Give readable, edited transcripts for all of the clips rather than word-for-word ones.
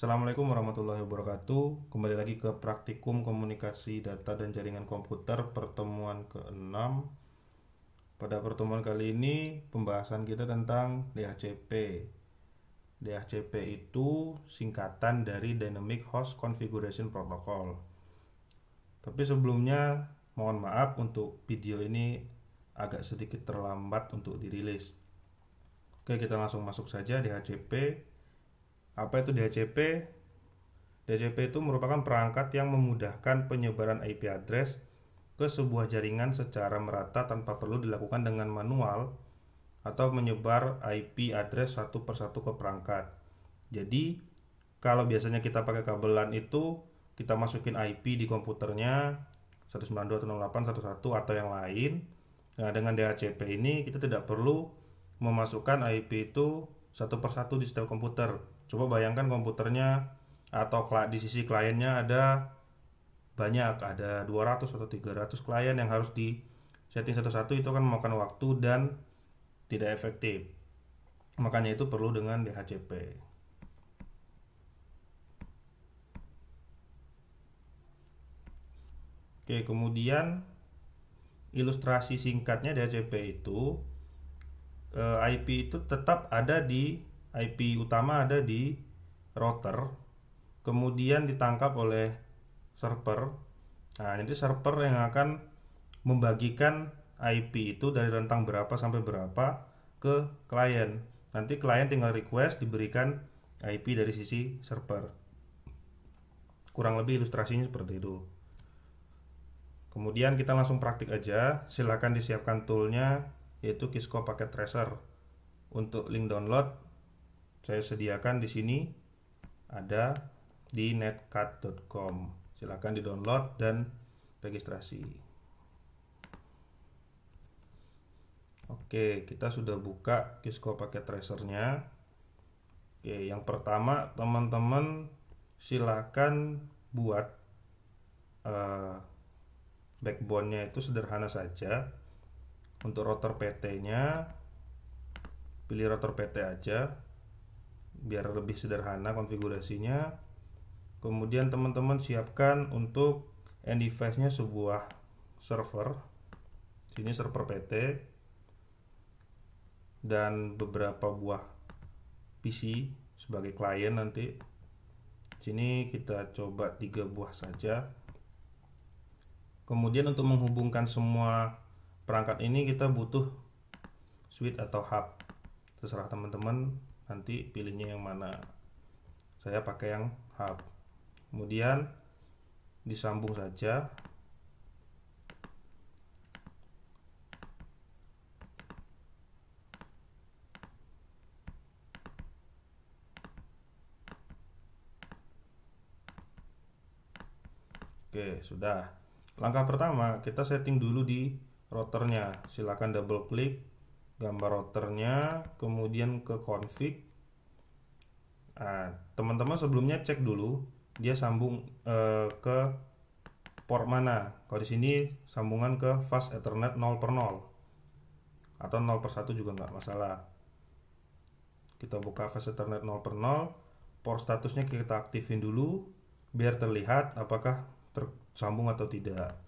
Assalamualaikum warahmatullahi wabarakatuh. Kembali lagi ke praktikum komunikasi data dan jaringan komputer pertemuan ke-6. Pada pertemuan kali ini pembahasan kita tentang DHCP. DHCP itu singkatan dari Dynamic Host Configuration Protocol. Tapi sebelumnya mohon maaf untuk video ini agak sedikit terlambat untuk dirilis. Oke, kita langsung masuk saja DHCP. Apa itu DHCP? DHCP itu merupakan perangkat yang memudahkan penyebaran IP address ke sebuah jaringan secara merata tanpa perlu dilakukan dengan manual atau menyebar IP address satu persatu ke perangkat. Jadi, kalau biasanya kita pakai kabelan itu, kita masukin IP di komputernya 192.168.1.1 atau yang lain. Nah, dengan DHCP ini kita tidak perlu memasukkan IP itu satu persatu di setiap komputer. Coba bayangkan komputernya atau di sisi kliennya ada banyak, ada 200 atau 300 klien yang harus di setting satu-satu, itu akan memakan waktu dan tidak efektif. Makanya itu perlu dengan DHCP. Oke, kemudian ilustrasi singkatnya DHCP itu IP itu tetap ada di IP utama, ada di router, kemudian ditangkap oleh server. Nah, nanti server yang akan membagikan IP itu dari rentang berapa sampai berapa ke klien. Nanti klien tinggal request diberikan IP dari sisi server. Kurang lebih ilustrasinya seperti itu. Kemudian kita langsung praktik aja. Silahkan disiapkan toolnya, yaitu Kisco Packet Tracer. Untuk link download saya sediakan di sini, ada di netcat.com. Silahkan di-download dan registrasi. Oke, kita sudah buka Kisco Packet Tracer-nya. Oke, yang pertama teman-teman silahkan buat backbone-nya itu sederhana saja. Untuk router PT-nya pilih router PT aja biar lebih sederhana konfigurasinya. Kemudian teman-teman siapkan untuk end device-nya sebuah server. Sini server PT dan beberapa buah PC sebagai klien nanti. Sini kita coba 3 buah saja. Kemudian untuk menghubungkan semua perangkat ini kita butuh switch atau hub. Terserah teman-teman nanti pilihnya yang mana. Saya pakai yang hub. Kemudian disambung saja. Oke, sudah. Langkah pertama kita setting dulu di routernya. Silakan double klik gambar routernya, kemudian ke config. Nah, teman-teman sebelumnya cek dulu dia sambung ke port mana. Kalau di sini sambungan ke fast ethernet 0/0 atau 0/1 juga nggak masalah. Kita buka fast ethernet 0/0, port statusnya kita aktifin dulu biar terlihat apakah tersambung atau tidak.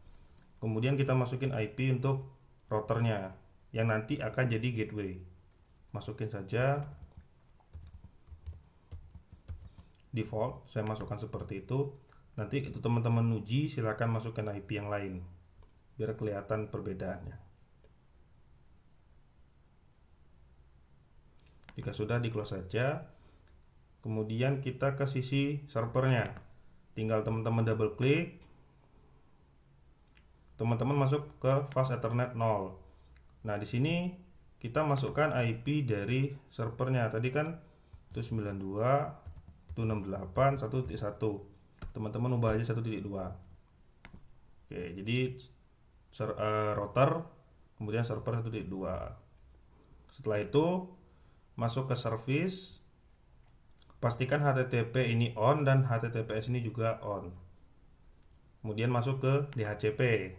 Kemudian kita masukin IP untuk routernya yang nanti akan jadi gateway. Masukin saja default, saya masukkan seperti itu. Nanti itu teman-teman uji, silakan masukkan IP yang lain biar kelihatan perbedaannya. Jika sudah, di close saja. Kemudian kita ke sisi servernya, tinggal teman-teman double klik, teman-teman masuk ke fast ethernet 0. Nah, di sini kita masukkan IP dari servernya. Tadi kan 192.168.1.1. Teman-teman ubah aja 1.2. Oke, jadi router kemudian server 1.2. Setelah itu masuk ke service. Pastikan HTTP ini on dan HTTPS ini juga on. Kemudian masuk ke DHCP.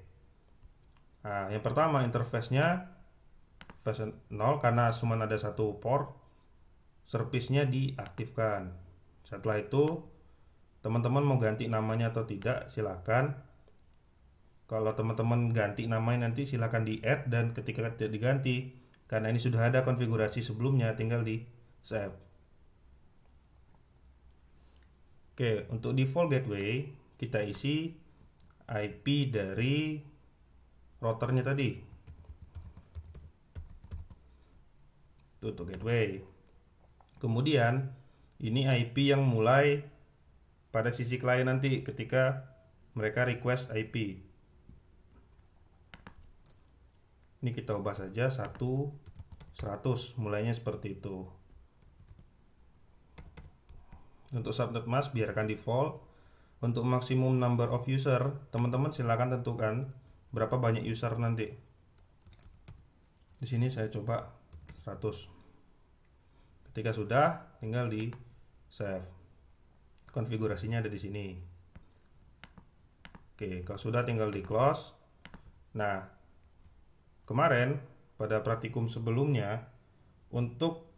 Nah, yang pertama interface-nya versi 0 karena cuma ada satu port, service-nya diaktifkan. Setelah itu teman-teman mau ganti namanya atau tidak silakan. Kalau teman-teman ganti namanya nanti silakan di add, dan ketika tidak diganti karena ini sudah ada konfigurasi sebelumnya tinggal di save. Oke, untuk default gateway kita isi IP dari routernya tadi. Itu untuk gateway. Kemudian ini IP yang mulai pada sisi klien nanti ketika mereka request IP. Ini kita ubah saja 100, mulainya seperti itu. Untuk subnet mask biarkan default. Untuk maksimum number of user, teman-teman silakan tentukan berapa banyak user nanti. Di sini saya coba 100. Ketika sudah, tinggal di save. Konfigurasinya ada di sini. Oke, kalau sudah tinggal di close. Nah, kemarin pada praktikum sebelumnya untuk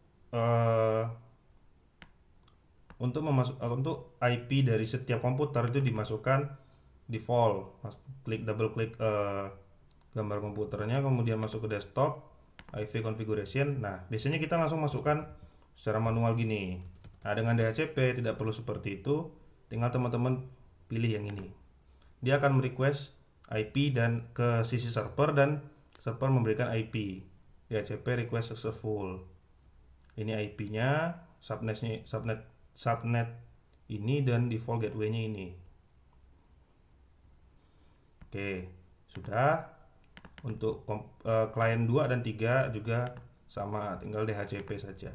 IP dari setiap komputer itu dimasukkan default. Double klik gambar komputernya, kemudian masuk ke desktop, IV configuration. Nah, biasanya kita langsung masukkan secara manual gini. Nah, dengan DHCP tidak perlu seperti itu, tinggal teman-teman pilih yang ini. Dia akan merequest IP dan ke sisi server, dan server memberikan IP. DHCP request successful. Ini IP-nya, subnet ini, dan default gateway-nya ini. Oke, sudah. Untuk klien 2 dan 3 juga sama, tinggal DHCP saja.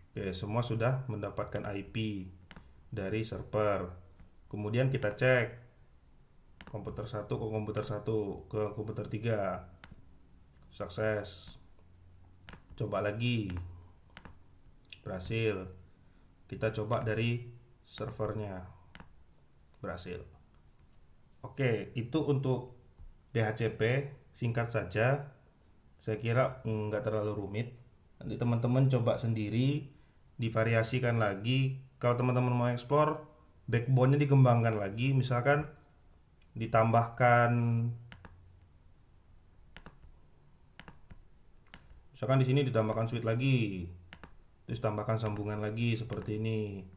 Oke, semua sudah mendapatkan IP dari server. Kemudian kita cek komputer 1 ke komputer 1 ke komputer 3. Sukses. Coba lagi. Berhasil. Kita coba dari servernya. Berhasil. Oke, itu untuk DHCP, singkat saja. Saya kira nggak terlalu rumit. Nanti teman-teman coba sendiri, divariasikan lagi. Kalau teman-teman mau explore, backbone-nya dikembangkan lagi. Misalkan di sini ditambahkan switch lagi, terus tambahkan sambungan lagi seperti ini.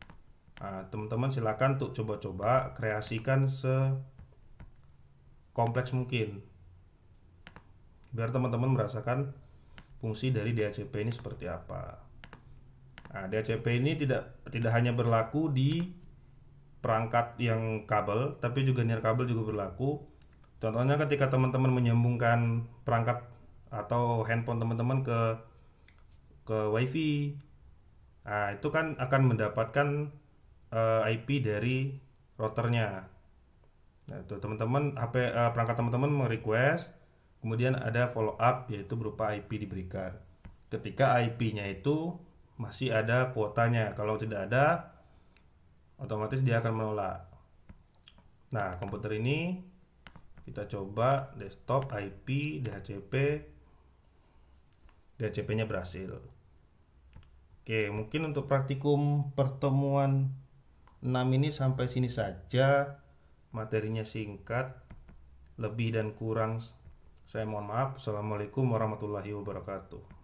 Nah, teman-teman silakan untuk coba-coba kreasikan sekompleks mungkin biar teman-teman merasakan fungsi dari DHCP ini seperti apa. Nah, DHCP ini tidak hanya berlaku di perangkat yang kabel, tapi juga near kabel juga berlaku. Contohnya ketika teman-teman menyambungkan perangkat atau handphone teman-teman ke WiFi, nah itu kan akan mendapatkan IP dari routernya. Nah, itu teman-teman perangkat teman-teman merequest, kemudian ada follow up yaitu berupa IP diberikan. Ketika IP-nya itu masih ada kuotanya, kalau tidak ada otomatis dia akan menolak. Nah, komputer ini kita coba desktop IP DHCP-nya berhasil. Oke, mungkin untuk praktikum pertemuan 6 ini sampai sini saja. Materinya singkat, lebih dan kurang saya mohon maaf. Assalamualaikum warahmatullahi wabarakatuh.